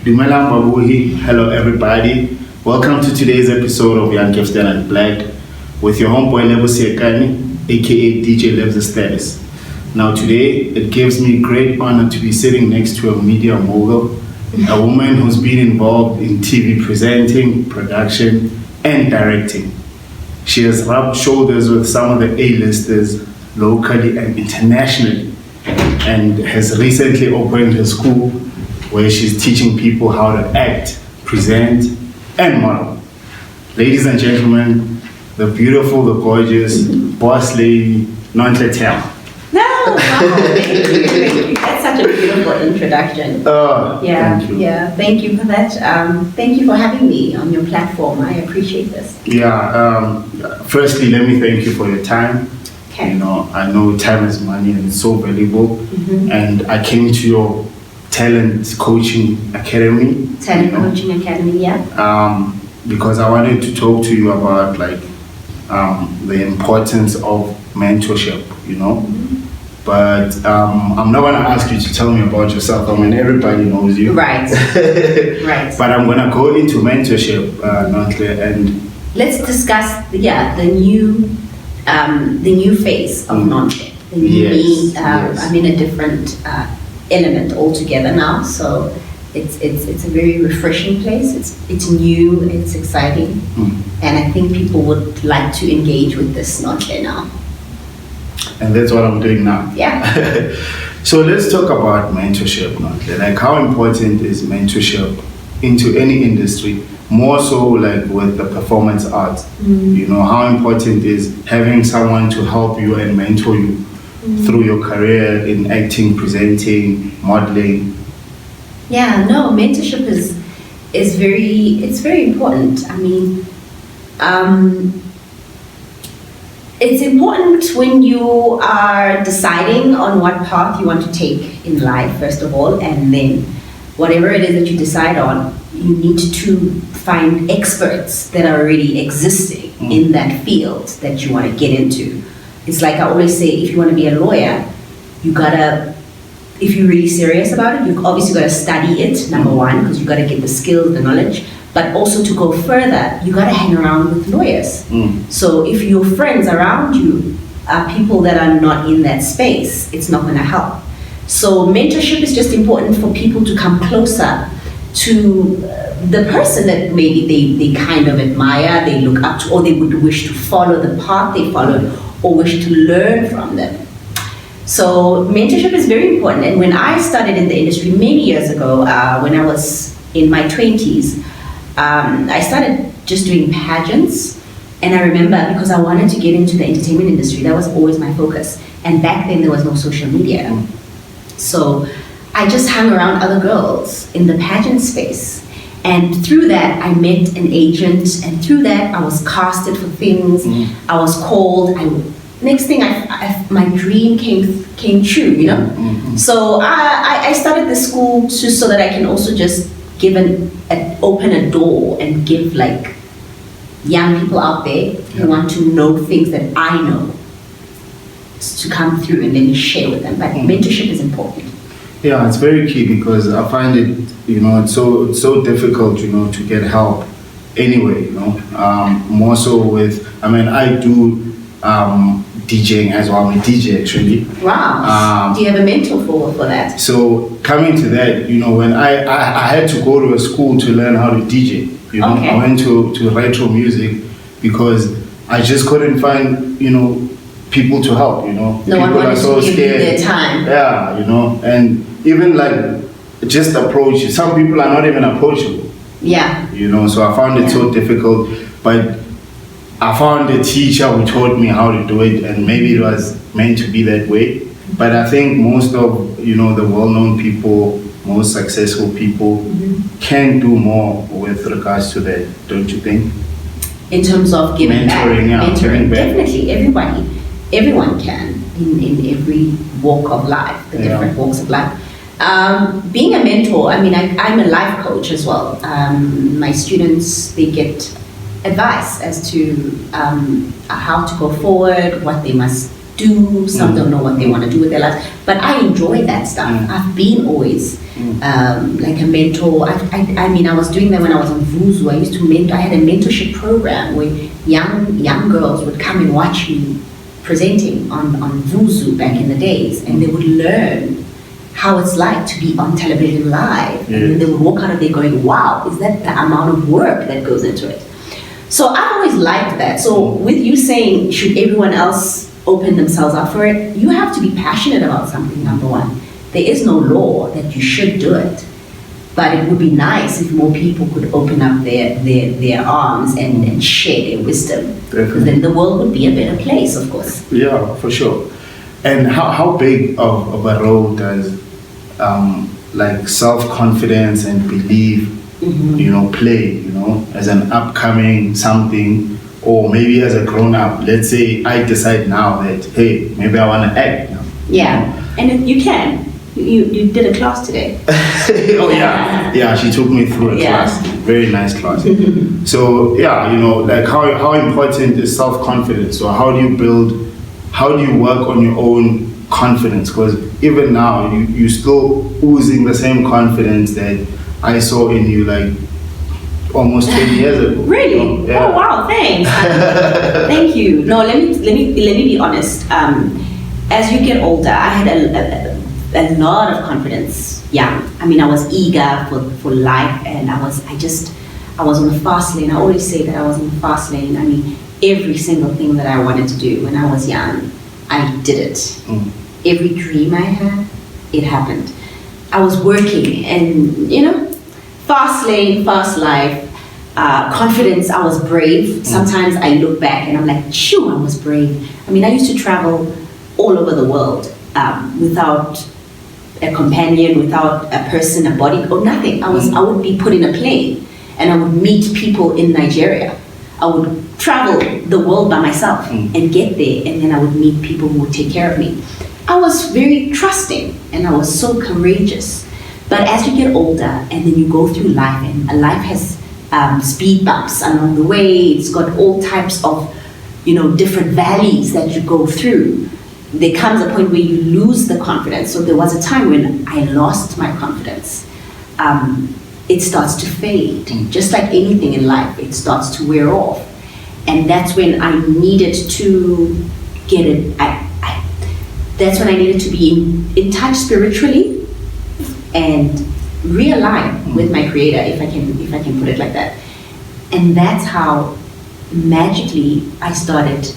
Dumelang Babuhi. Hello everybody. Welcome to today's episode of Young Keftan and Black with your homeboy Lebo Siekani, aka DJ Lebs the Status. Now today it gives me great honor to be sitting next to a media mogul, a woman who's been involved in TV presenting, production, and directing. She has rubbed shoulders with some of the A-listers locally and internationally, and has recently opened her school where she's teaching people how to act, present, and model. Ladies and gentlemen, the beautiful, the gorgeous boss lady, Nonhle Thema. No, wow, thank you. That's such a beautiful introduction. Thank you. Yeah, thank you for that. Thank you for having me on your platform. I appreciate this. Firstly, let me thank you for your time. Okay. You know, I know time is money and it's so valuable. Mm-hmm. And I came to your Talent Coaching Academy. Coaching Academy, yeah. Because I wanted to talk to you about the importance of mentorship, you know. Mm-hmm. But I'm not gonna ask you to tell me about yourself. I mean, everybody knows you. Right. Right. But I'm gonna go into mentorship, Nonhle, and let's discuss the new phase of Nonhle. The new yes. I'm in a different element altogether now, so it's a very refreshing place. It's new, it's exciting, and I think people would like to engage with this Nonhle now. And that's what I'm doing now. Yeah. So let's talk about mentorship, Nonhle. Like, how important is mentorship into any industry? More so like with the performance arts. You know, how important is having someone to help you and mentor you through your career in acting, presenting, modeling? Yeah, no, mentorship is very important. I mean, it's important when you are deciding on what path you want to take in life, first of all, and then whatever it is that you decide on, you need to find experts that are already existing in that field that you want to get into. It's like I always say, if you want to be a lawyer, you gotta, if you're really serious about it, you obviously gotta study it, number one, because you gotta get the skills, the knowledge, but also to go further, you gotta hang around with lawyers. So if your friends around you are people that are not in that space, it's not gonna help. So mentorship is just important for people to come closer to the person that maybe they kind of admire, they look up to, or they would wish to follow the path they followed, or wish to learn from them. So mentorship is very important. And when I started in the industry many years ago, when I was in my 20s, I started just doing pageants. And I remember, because I wanted to get into the entertainment industry, that was always my focus. And back then there was no social media. So I just hung around other girls in the pageant space. And through that, I met an agent, and through that, I was casted for things. I was called. Next thing, my dream came true, you know. So I started the school so that I can also just give open a door and give like young people out there who want to know things that I know to come through and then share with them. But mentorship is important. Yeah, it's very key, because I find it, you know, it's so difficult, you know, to get help anyway, you know. More so with, I mean, I do DJing as well. I'm a DJ actually. Wow. Do you have a mentor for that? So coming to that, you know, when I had to go to a school to learn how to DJ, you know. Okay. I went to retro music because I just couldn't find, you know, people to help, you know. No one people wanted are so to give scared. you their time. Yeah, you know, and even like just approach, some people are not even approachable. Yeah. You know, so I found it so difficult, but I found a teacher who taught me how to do it, and maybe it was meant to be that way. But I think most of, you know, the well-known people, most successful people can do more with regards to that, don't you think? In terms of giving back. Mentoring back. Definitely, everyone can in every walk of life, the different walks of life. Being a mentor, I mean, I'm a life coach as well. My students, they get advice as to how to go forward, what they must do. Some don't know what they want to do with their lives, but I enjoy that stuff. I've been always like a mentor. I mean, I was doing that when I was on Vuzu. I used to mentor. I had a mentorship program where young girls would come and watch me presenting on Vuzu back in the days, and they would learn how it's like to be on television live. And then they would walk out of there going, wow, is that the amount of work that goes into it? So I've always liked that. So with you saying, should everyone else open themselves up for it, you have to be passionate about something, number one. There is no law that you should do it. But it would be nice if more people could open up their arms and share their wisdom. Because then the world would be a better place, of course. Yeah, for sure. And how big of a role does like self-confidence and belief, play, as an upcoming something, or maybe as a grown-up? Let's say I decide now that, hey, maybe I want to act. Yeah, and you can. You did a class today. Oh yeah, she took me through a class, very nice class. So like how important is self-confidence? So how do you work on your own confidence? Because even now you still oozing the same confidence that I saw in you like almost 20 years ago. Really? Yeah. Oh wow, thanks. Thank you. No, let me be honest. As you get older, I had a lot of confidence young. I mean, I was eager for life, and I was on the fast lane. I always say that I was on the fast lane. I mean, every single thing that I wanted to do when I was young, I did it. Every dream I had, it happened. I was working, and fast lane, fast life, confidence. I was brave. Sometimes I look back and I'm like, shoo, I was brave. I mean, I used to travel all over the world without a companion, without a person, a body, or nothing. I would be put in a plane and I would meet people in Nigeria. I would travel the world by myself and get there, and then I would meet people who would take care of me. I was very trusting and I was so courageous. But as you get older and then you go through life, and life has speed bumps along the way, it's got all types of different valleys that you go through. There comes a point where you lose the confidence. So there was a time when I lost my confidence. It starts to fade. Just like anything in life, it starts to wear off. And that's when I needed to get it. That's when I needed to be in touch spiritually and realign with my creator, if I can put it like that. And that's how magically I started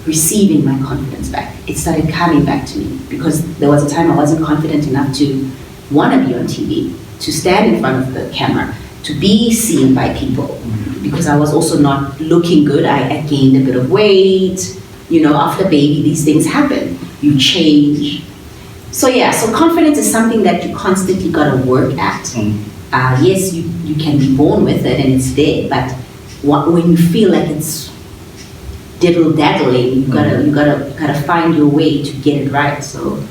receiving my confidence back. It started coming back to me, because there was a time I wasn't confident enough to want to be on TV, to stand in front of the camera, to be seen by people, because I was also not looking good. I gained a bit of weight. After baby, these things happen. You change. So confidence is something that you constantly got to work at. Yes, you can be born with it and it's there, but when you feel like it's diddle-daddling, you gotta find your way to get it right. So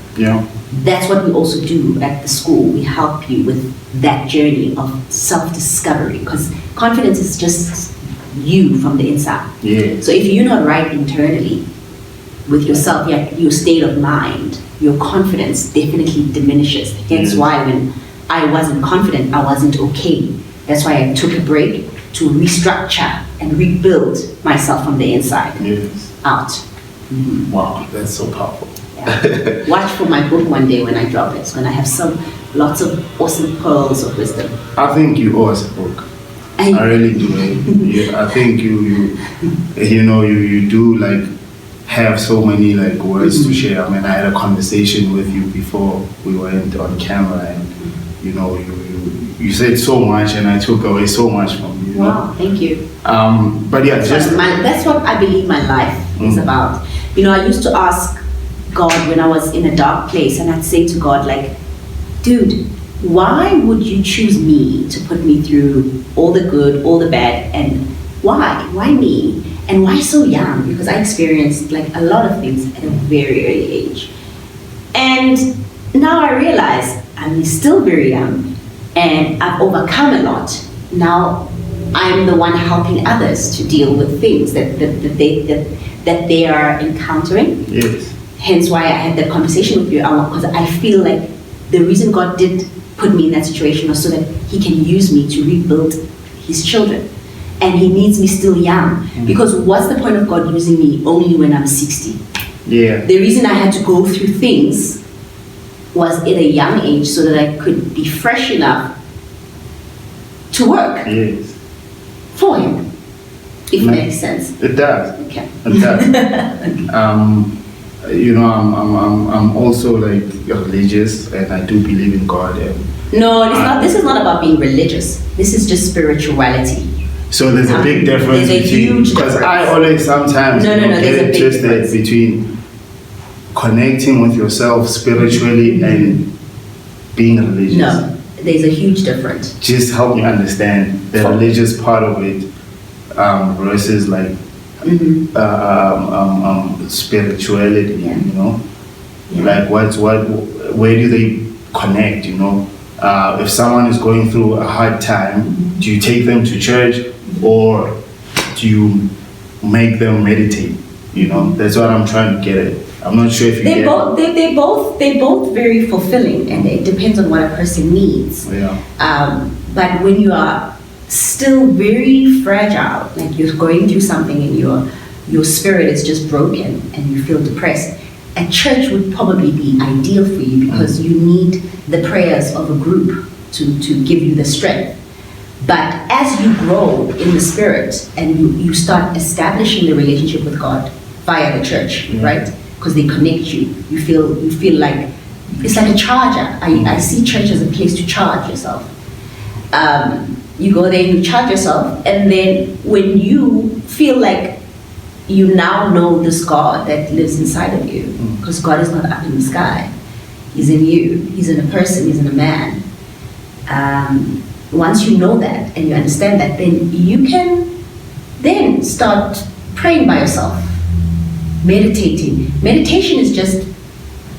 that's what we also do at the school. We help you with that journey of self-discovery, because confidence is just you from the inside. So if you're not right internally with yourself, your state of mind, your confidence definitely diminishes. That's why when I wasn't confident, I wasn't okay. That's why I took a break to restructure and rebuild myself from the inside out. Wow, that's so powerful. Watch for my book one day when I drop it. It's going to have lots of awesome pearls of wisdom. I think you owe us a book. I really do. I think you do like have so many like words to share. I mean, I had a conversation with you before we went on camera, and you said so much, and I took away so much from you. Wow, thank you. But yeah, that's what I believe my life is about. I used to ask God when I was in a dark place, and I'd say to God, like, dude, why would you choose me to put me through all the good, all the bad, and why? Why me? And why so young? Because I experienced like a lot of things at a very early age. And now I realize I'm still very young, and I've overcome a lot. Now I'm the one helping others to deal with things that they are encountering. Yes. Hence why I had that conversation with you, because I feel like the reason God did put me in that situation was so that He can use me to rebuild His children. And He needs me still young. Because what's the point of God using me only when I'm 60? Yeah. The reason I had to go through things was at a young age so that I could be fresh enough to work Yes. for Him. If it makes sense. It does. Okay. It does. You know, I'm also like religious, and I do believe in God. No, it's not. This is not about being religious. This is just spirituality. So there's a big difference There's a between, huge because difference. I always sometimes No, there's a get big twisted difference. between connecting with yourself spiritually and being religious. No, there's a huge difference. Just help me understand the religious part of it versus like spirituality. Yeah. You know, Yeah. like where do they connect? You know, if someone is going through a hard time, do you take them to church or do you make them meditate? You know, that's what I'm trying to get at. I'm not sure if you They're get both very fulfilling, and it depends on what a person needs. Yeah. But when you are still very fragile, like you're going through something and your spirit is just broken and you feel depressed, a church would probably be ideal for you because you need the prayers of a group to give you the strength. But as you grow in the spirit and you start establishing the relationship with God via the church, right? Because they connect you. You feel like it's like a charger. I see church as a place to charge yourself. You go there and you charge yourself, and then when you feel like you now know this God that lives inside of you, because God is not up in the sky, He's in you, He's in a person, He's in a man. Once you know that and you understand that, then you can then start praying by yourself, meditating. Meditation is just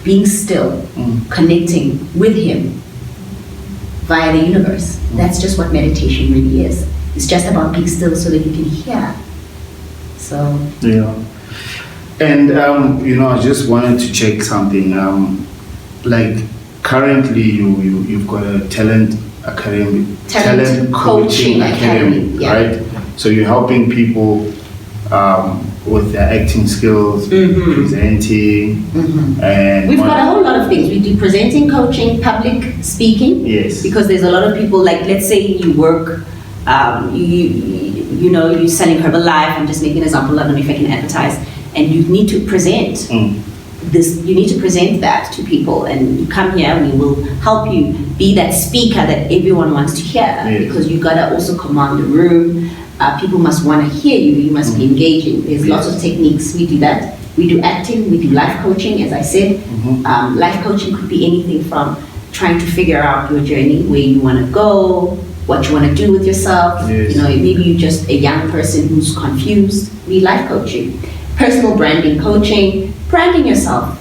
being still, connecting with Him via the universe. That's just what meditation really is. It's just about being still so that you can hear. So yeah. And you know, I just wanted to check something. Like currently, you've got a talent coaching academy, yeah. right? So you're helping people with their acting skills, presenting, and we've got a whole lot of things. We do presenting, coaching, public speaking. Yes. Because there's a lot of people, like let's say you work, you know, you're selling Herbalife. I'm just making an example. I don't know if I can advertise. And you need to present this. You need to present that to people, and you come here. We will help you be that speaker that everyone wants to hear. Yes. Because you gotta also command the room. People must want to hear you. You must be engaging. There's lots of techniques. We do that. We do acting. We do life coaching, as I said. Life coaching could be anything from trying to figure out your journey, where you want to go, what you want to do with yourself. Yes. You know, maybe you're just a young person who's confused. We life coaching. Personal branding coaching, branding yourself,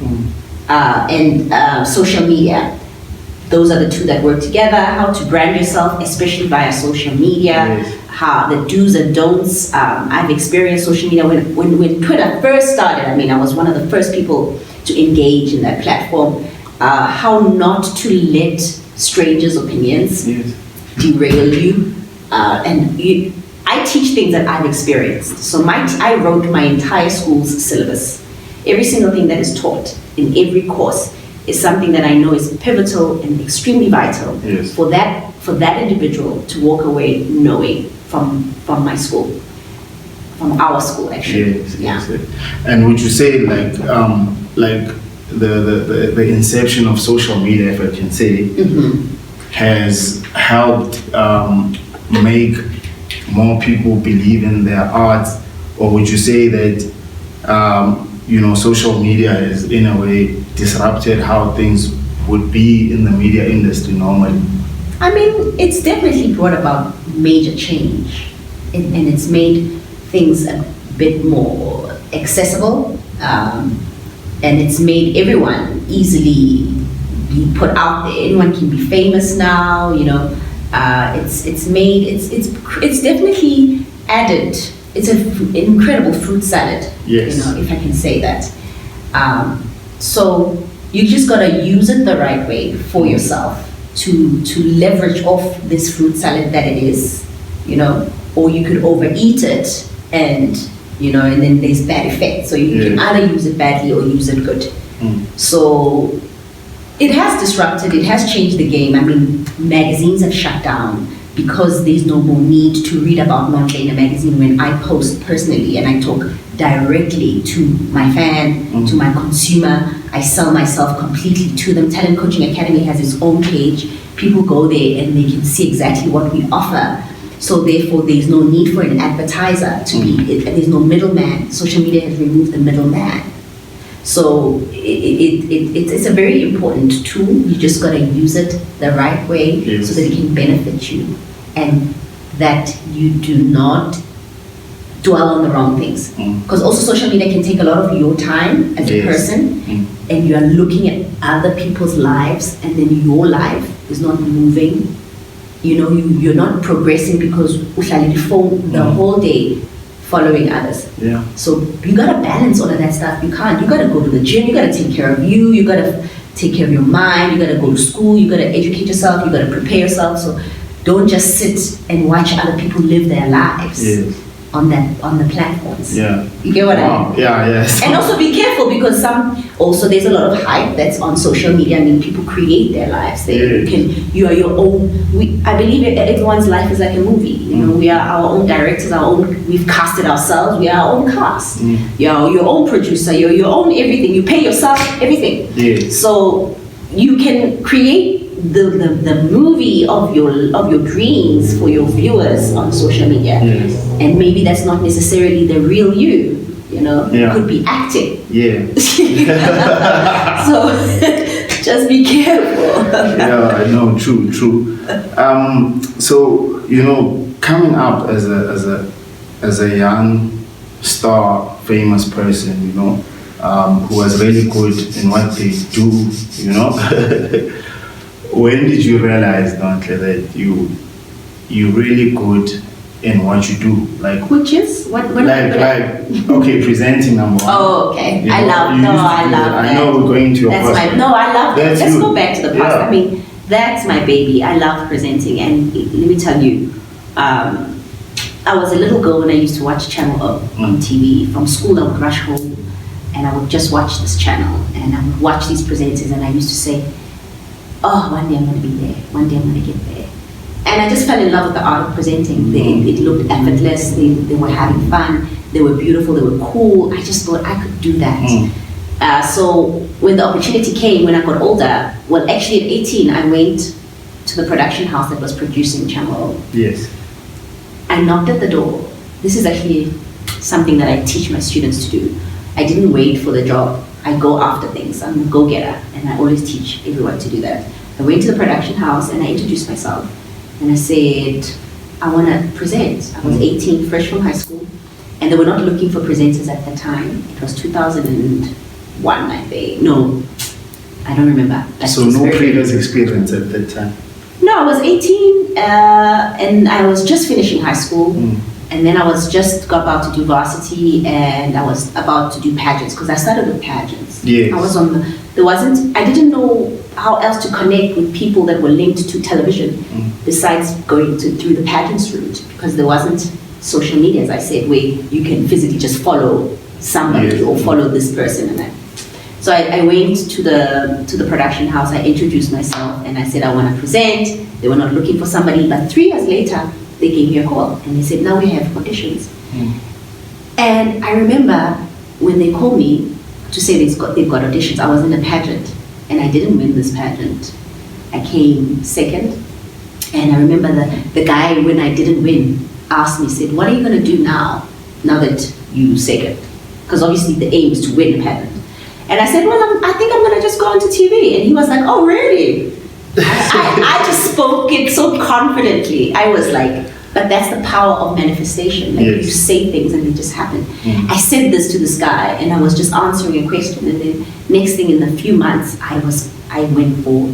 and social media. Those are the two that work together. How to brand yourself, especially via social media. Yes. How the do's and don'ts. I've experienced social media when Twitter first started. I mean, I was one of the first people to engage in that platform. How not to let strangers' opinions derail you. I teach things that I've experienced. So I wrote my entire school's syllabus. Every single thing that is taught in every course is something that I know is pivotal and extremely vital for that individual to walk away knowing from my school, from our school actually. Yes. And would you say like the inception of social media, if I can say, has helped make more people believe in their art, or would you say that you know, social media has in a way disrupted how things would be in the media industry normally? I mean, it's definitely brought about major change, and it's made things a bit more accessible, and it's made everyone easily be put out there. Anyone can be famous now, you know. It's definitely added. It's an incredible fruit salad, Yes. you know, if I can say that. So you just gotta use it the right way for yourself to leverage off this fruit salad that it is, you know, or you could overeat it and, you know, and then there's bad effects. So you can either use it badly or use it good. So it has disrupted, it has changed the game. I mean, magazines have shut down because there's no more need to read about Nonhle in a magazine when I post personally and I talk directly to my fan, to my consumer. I sell myself completely to them. Talent Coaching Academy has its own page. People go there and they can see exactly what we offer. So therefore, there's no need for an advertiser to be, there's no middleman. Social media has removed the middleman. So it's a very important tool. You just got to use it the right way so that it can benefit you and that you do not dwell on the wrong things. Because also social media can take a lot of your time as a person and you are looking at other people's lives and then your life is not moving. You know, you're not progressing because the whole day following others. Yeah. So you gotta balance all of that stuff. You can't. You gotta go to the gym. You gotta take care of you. You gotta take care of your mind. You gotta go to school. You gotta educate yourself. You gotta prepare yourself. So don't just sit and watch other people live their lives on the platforms. Yeah. You get what I mean? Yeah. Yes. And also be careful because there's a lot of hype that's on social media. I mean, people create their lives. You are your own. I believe that everyone's life is like a movie. You know, we are our own directors, we've casted ourselves, we are our own cast. You're your own producer, you're your own everything. You pay yourself everything. So you can create the movie of your dreams for your viewers on social media. And maybe that's not necessarily the real you. You know, it could be acting. So just be careful. Yeah, I know, true. So, you know, coming up as a young star, famous person, you know, who was really good in what they do, you know, when did you realize, Nonhle, that you're really good in what you do? Like, which is what okay, presenting number one. Oh, okay. You I know, love that. I know we're going to your I love that. Let's go back to the past. I mean, that's my baby. I love presenting, and let me tell you, I was a little girl when I used to watch Channel O on TV. From school, I would rush home, and I would just watch this channel, and I would watch these presenters, and I used to say, oh, one day I'm going to be there. One day I'm going to get there. And I just fell in love with the art of presenting. It looked effortless. They were having fun. They were beautiful. They were cool. I just thought I could do that. So when the opportunity came, when I got older, well, actually at 18, I went to the production house that was producing Channel O. Yes. I knocked at the door. This is actually something that I teach my students to do. I didn't wait for the job. I go after things. I'm a go-getter, and I always teach everyone to do that. I went to the production house and I introduced myself. And I said, I want to present. I was 18, fresh from high school, and they were not looking for presenters at the time. It was 2001, I think. No, I don't remember. So no previous experience at that time? No, I was 18, and I was just finishing high school, and then I was just about to do varsity, and I was about to do pageants, because I started with pageants. Yes. I didn't know how else to connect with people that were linked to television besides going through the pageants route, because there wasn't social media, as I said, where you can physically just follow somebody or follow this person and that. So I went to the production house, I introduced myself, and I said I want to present. They were not looking for somebody, but 3 years later, they gave me a call and they said, now we have auditions. And I remember when they called me to say they've got auditions, I was in a pageant and I didn't win this pageant. I came second, and I remember the guy, when I didn't win, asked me, said, what are you going to do now that you second? Because obviously the aim is to win the pageant. And I said, well, I think I'm going to just go onto TV. And he was like, oh, really? I just spoke it so confidently. I was like, but that's the power of manifestation. Like you say things and they just happen. I said this to this guy and I was just answering a question, and then next thing, in a few months, I I went for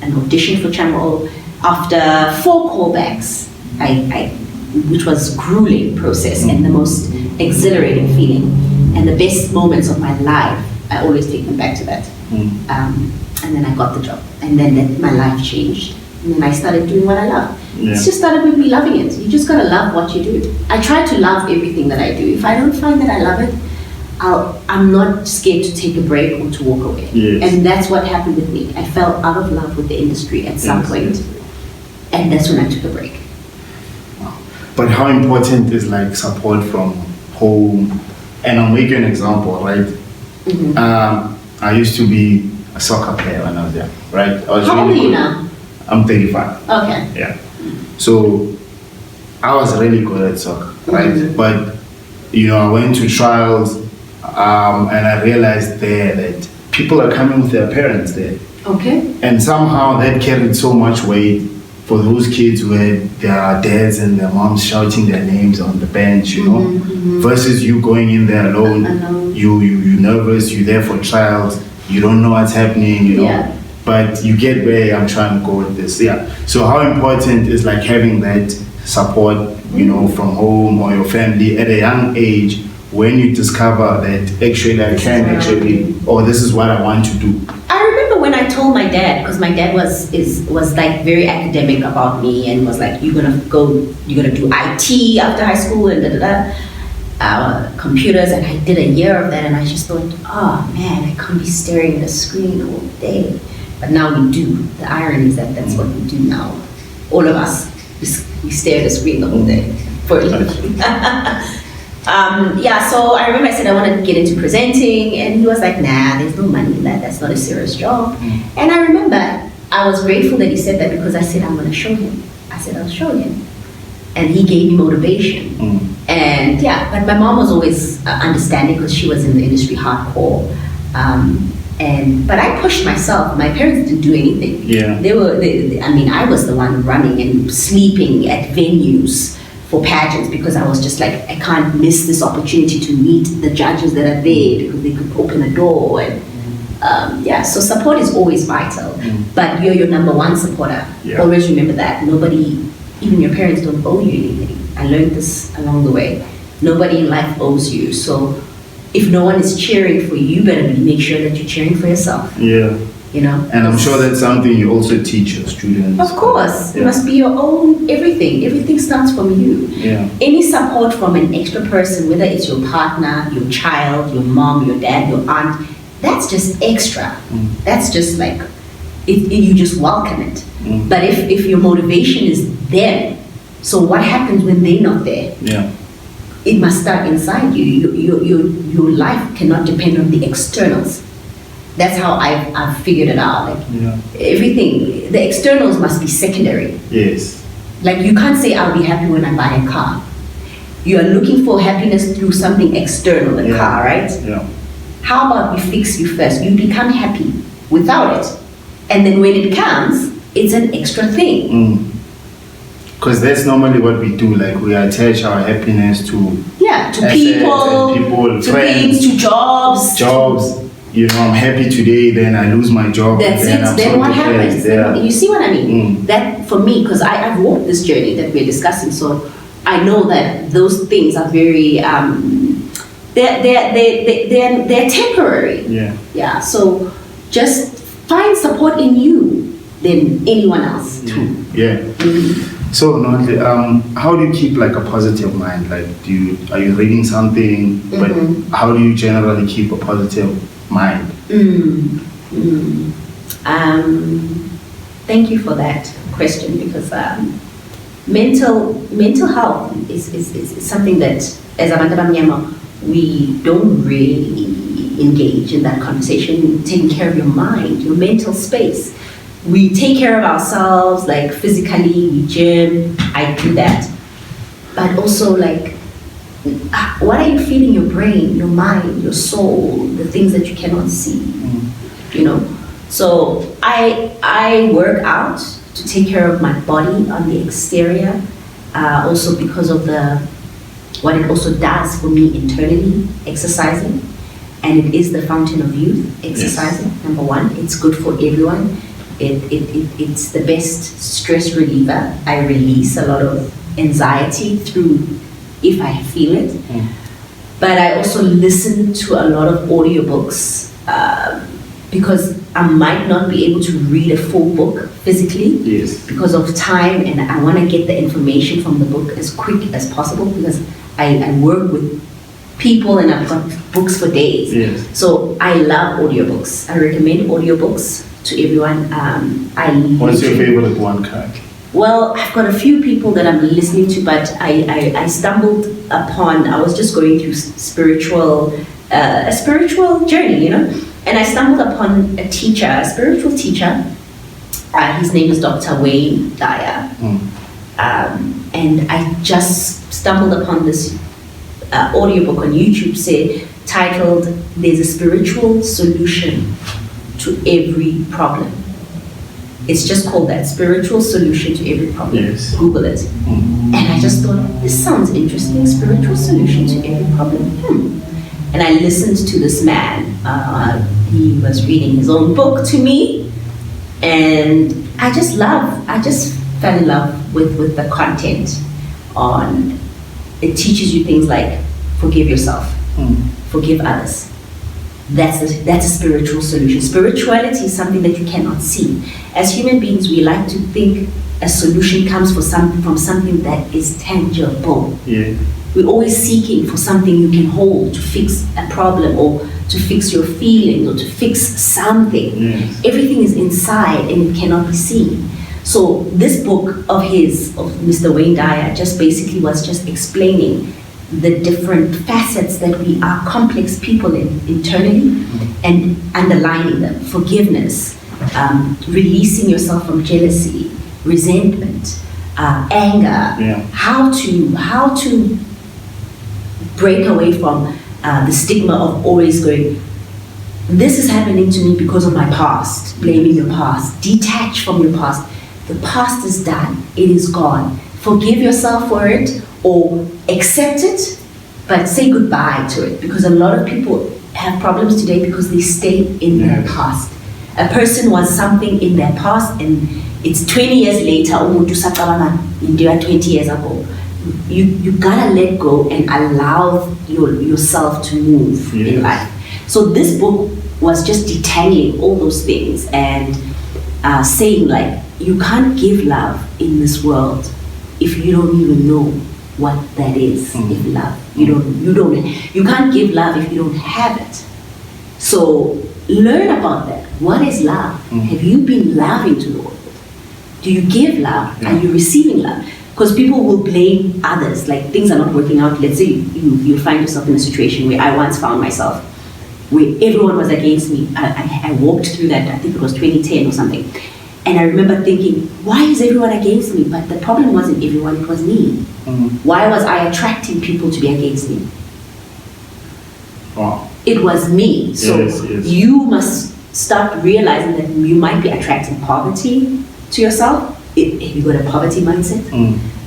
an audition for Channel O. After 4 callbacks, which was grueling process and the most exhilarating feeling and the best moments of my life, I always take them back to that. And then I got the job, and then my life changed, and then I started doing what I love. It's just started with me loving it. You just gotta love what you do. I try to love everything that I do. If I don't find that I love it, I'm not scared to take a break or to walk away. Yes. And that's what happened with me. I fell out of love with the industry at some point, and that's when I took a break. But how important is like support from home? And I'll make you an example, right? I used to be a soccer player when I was young, right? How old are you now? I'm 35. Okay. Yeah. So I was really good at soccer, right? But I went to trials, and I realized there that people are coming with their parents there. Okay. And somehow that carried so much weight for those kids where their dads and their moms shouting their names on the bench, versus you going in there alone. You're nervous, you're there for trials, you don't know what's happening, but you get where I'm trying to go with this. So how important is like having that support, from home or your family at a young age when you discover that actually I can actually, or this is what I want to do? I remember when I told my dad, because my dad was like very academic about me and was like, you're gonna do IT after high school and computers, and I did a year of that, and I just thought, oh man, I can't be staring at a screen all day. But now we do. The irony is that that's what we do now. All of us, we stare at a screen the whole day for a living. So I remember I said I wanted to get into presenting, and he was like, nah, there's no money in that. That's not a serious job. And I remember I was grateful that he said that, because I said, I'm going to show him. I said, I'll show him. And he gave me motivation. And but my mom was always understanding, because she was in the industry hardcore. But I pushed myself. My parents didn't do anything. I was the one running and sleeping at venues for pageants, because I was just like, I can't miss this opportunity to meet the judges that are there, because they could open a door. And so support is always vital. But you're your number one supporter. Always remember that. Nobody, even your parents, don't owe you anything. I learned this along the way. Nobody in life owes you. So if no one is cheering for you, you better make sure that you're cheering for yourself. And I'm sure that's something you also teach your students. Of course. It must be your own everything. Everything starts from you. Any support from an extra person, whether it's your partner, your child, your mom, your dad, your aunt, that's just extra. That's just like, you just welcome it. But if your motivation is them, so what happens when they're not there? It must start inside you. Your life cannot depend on the externals. That's how I've figured it out. Everything, the externals must be secondary. Like you can't say, I'll be happy when I buy a car. You are looking for happiness through something external, a car, right? How about we fix you first? You become happy without it. And then when it comes, it's an extra thing. Because that's normally what we do. Like we attach our happiness to people, to friends, to jobs. I'm happy today, then I lose my job. That's it. Then what happens? You see what I mean? That for me, because I've walked this journey that we're discussing, so I know that those things are very they're temporary. So just find support in you than anyone else too. So Nonhle, how do you keep like a positive mind? Like are you reading something? But how do you generally keep a positive mind? Thank you for that question, because mental health is something that as abantu abamnyama we don't really engage in that conversation. Taking care of your mind, your mental space. We take care of ourselves, like physically, we gym, I do that. But also like, what are you feeding your brain, your mind, your soul, the things that you cannot see, So I work out to take care of my body on the exterior, also because of what it also does for me internally, exercising. and it is the fountain of youth. Exercising, number one, it's good for everyone. It's the best stress reliever. I release a lot of anxiety through, if I feel it. But I also listen to a lot of audiobooks because I might not be able to read a full book physically because of time, and I want to get the information from the book as quick as possible because I work with people and I've got books for days. So I love audiobooks. I recommend audiobooks to everyone. What's your favorite one, Kat? Well, I've got a few people that I'm listening to, but I stumbled upon, I was just going through a spiritual journey, you know, and I stumbled upon a spiritual teacher. His name is Dr. Wayne Dyer. And I just stumbled upon this audiobook on YouTube titled, "There's a Spiritual Solution to Every Problem." It's just called that, Spiritual Solution to Every Problem. Google it. And I just thought, this sounds interesting, spiritual solution to every problem. And I listened to this man. He was reading his own book to me, and I just fell in love with the content on, it teaches you things like forgive yourself, forgive others. That's a spiritual solution. Spirituality is something that you cannot see. As human beings, we like to think a solution comes from something that is tangible. We're always seeking for something you can hold to fix a problem or to fix your feelings or to fix something. Everything is inside and it cannot be seen. So this book of Mr. Wayne Dyer just basically was just explaining the different facets that we are complex people internally and underlining them. Forgiveness, releasing yourself from jealousy, resentment, anger, how to break away from the stigma of always going, this is happening to me because of my past, blaming your past, detach from your past. The past is done, it is gone. Forgive yourself for it or accept it, but say goodbye to it, because a lot of people have problems today because they stay in their past. A person was something in their past and it's 20 years later, 20 years ago. You gotta let go and allow yourself to move in life. So this book was just detangling all those things and saying like, you can't give love in this world if you don't even know what that is. If love, you can't give love if you don't have it. So learn about that. What is love? Have you been loving to the world? Do you give love? Are you receiving love? Because people will blame others, like things are not working out. Let's say you find yourself in a situation where I once found myself, where everyone was against me. I walked through that, I think it was 2010 or something. And I remember thinking, why is everyone against me? But the problem wasn't everyone, it was me. Why was I attracting people to be against me? Wow. It was me. So you must start realizing that you might be attracting poverty to yourself. If you got a poverty mindset,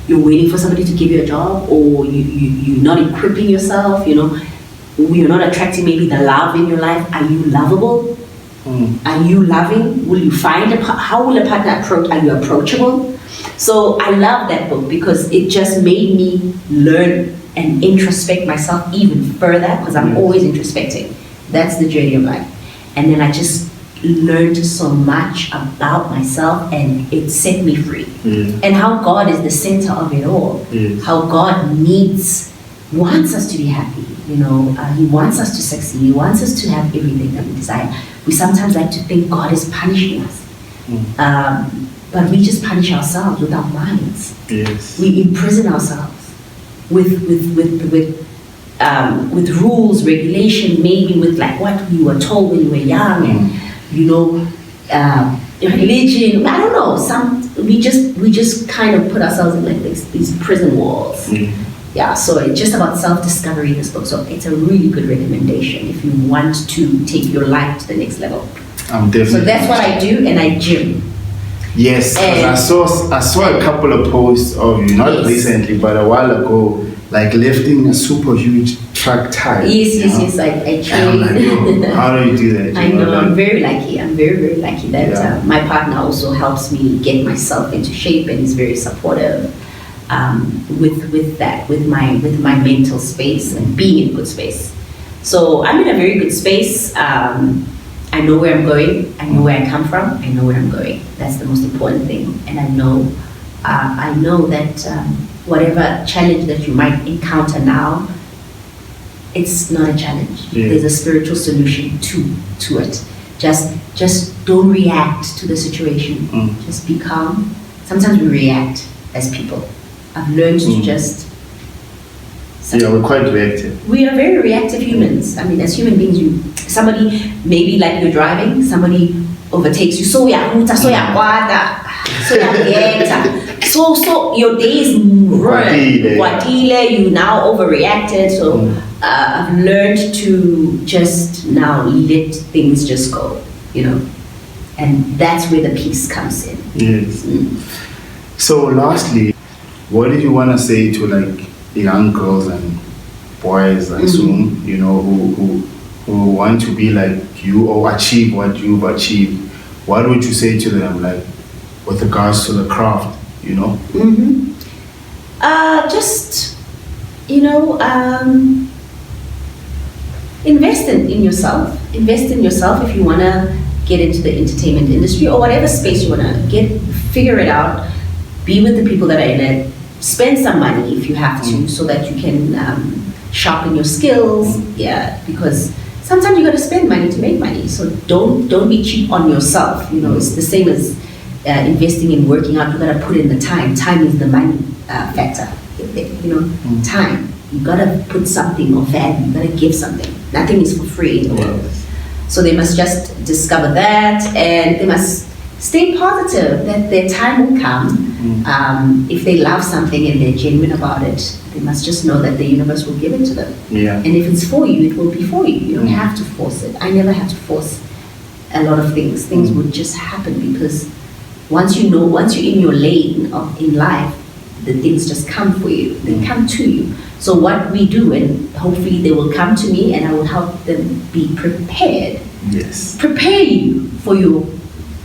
you're waiting for somebody to give you a job, or you're not equipping yourself, you're not attracting maybe the love in your life. Are you lovable? Are you loving? Will you find how will a partner approach? Are you approachable? So I love that book because it just made me learn and introspect myself even further, because I'm always introspecting. That's the journey of life. And then I just learned so much about myself, and it set me free. And how God is the center of it all. How God wants us to be happy. He wants us to succeed. He wants us to have everything that we desire. We sometimes like to think God is punishing us, but we just punish ourselves with our minds. We imprison ourselves with rules, regulation, maybe with like what we were told when we were young, and religion. I don't know. We just kind of put ourselves in like these prison walls. So it's just about self-discovery, this book. So it's a really good recommendation if you want to take your life to the next level. Definitely. So that's what I do, and I gym. Yes, I saw a couple of posts of you, not recently, but a while ago, like lifting a super huge track time. Yes. I train. I'm like, yo, how do you do that? I know. I'm very lucky. I'm very lucky that my partner also helps me get myself into shape and is very supportive with that, with my mental space and being in good space. So I'm in a very good space. I know where I'm going. I know where I come from. I know where I'm going. That's the most important thing. And I know that whatever challenge that you might encounter now, it's not a challenge. Yeah. There's a spiritual solution to it. Just don't react to the situation. Just be calm. Sometimes we react as people. I've learned to just... we're quite reactive. We are very reactive humans. I mean, as human beings, somebody, maybe like you're driving, somebody overtakes you. So your day is ruined. You now overreacted. So I've learned to just now let things just go, and that's where the peace comes in. Yes. So lastly, what did you want to say to like young girls and boys, I assume, who want to be like you or achieve what you've achieved? What would you say to them, like, with regards to the craft, Just, invest in yourself. Invest in yourself if you want to get into the entertainment industry or whatever space you want to figure it out. Be with the people that are in it. Spend some money if you have to, so that you can sharpen your skills. Yeah, because sometimes you got to spend money to make money. So don't be cheap on yourself. It's the same as investing in working out. You got to put in the time. Time is the money factor. Time. You got to put something of value. You got to give something. Nothing is for free in the world. So they must just discover that, and they must stay positive that their time will come. If they love something and they're genuine about it, they must just know that the universe will give it to them. Yeah. And if it's for you, it will be for you. You don't have to force it. I never had to force a lot of things. Things would just happen because once you're in your lane in life, the things just come for you. They come to you. So what we do, and hopefully they will come to me, and I will help them be prepared. Yes. Prepare you for your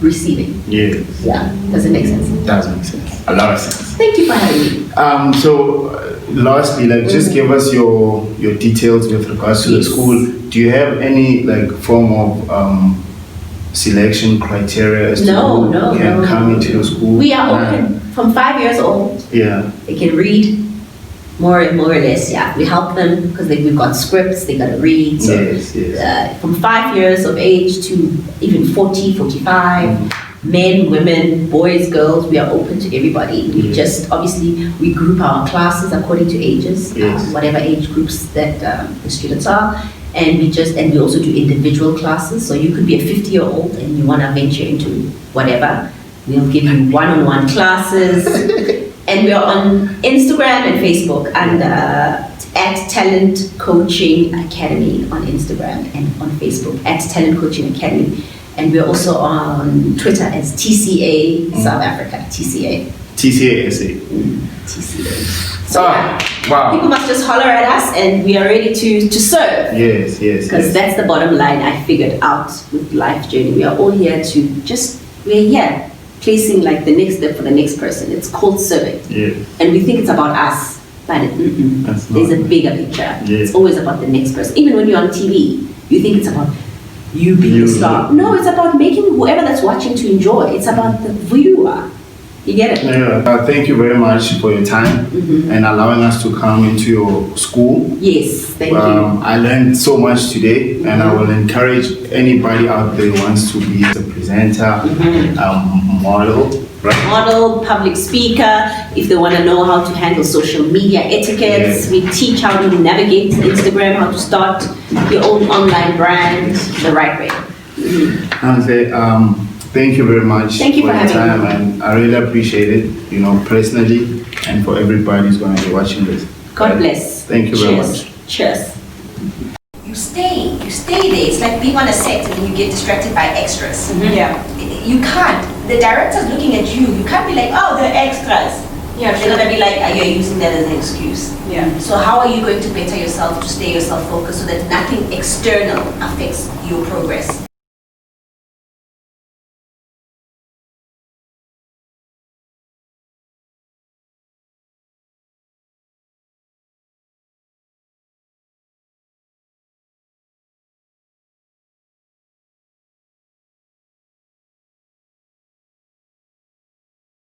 receiving. Yes. Yeah. Does it make sense? It does make sense. A lot of sense. Thank you for having me. So lastly, just give us your details with regards to the school. Do you have any form of selection criteria as to who can come into your school? We are open from 5 years old. Yeah. They can read more or less. Yeah, we help them because we've got scripts. They got to read. So, yes. From 5 years of age to even 40, 45. Men, women, boys, girls, we are open to everybody. We just, obviously, we group our classes according to ages, whatever age groups that the students are. And we also do individual classes. So you could be a 50-year-old and you want to venture into whatever. We'll give you one-on-one classes. And we are on Instagram and Facebook and at Talent Coaching Academy on Instagram and on Facebook at Talent Coaching Academy. And we're also on Twitter as TCA South Africa. TCA. TCA SA. TCA. So wow. People must just holler at us and we are ready to serve. Yes. Because that's the bottom line I figured out with life journey. We are all here we're here placing the next step for the next person. It's called serving. Yeah. And we think it's about us, but there's a bigger picture. Yeah. It's always about the next person. Even when you're on TV, you think it's about you being a star. No, it's about making whoever that's watching to enjoy. It's about the viewer. You get it? Yeah. Thank you very much for your time and allowing us to come into your school. Yes, thank you. I learned so much today, and I will encourage anybody out there who wants to be a presenter, model, right? Model, public speaker, if they want to know how to handle social media etiquettes. We teach how to navigate Instagram, how to start your own online brand the right way. Thank you very much for your time, and I really appreciate it, personally, and for everybody who's going to be watching this. God bless. Thank you very much. Cheers. You stay there. It's like being on a set and then you get distracted by extras. Yeah. You can't. The director's looking at you. You can't be like, oh, they're extras. Yeah, They're going to be like, you're using that as an excuse. Yeah. So how are you going to better yourself to stay yourself focused so that nothing external affects your progress?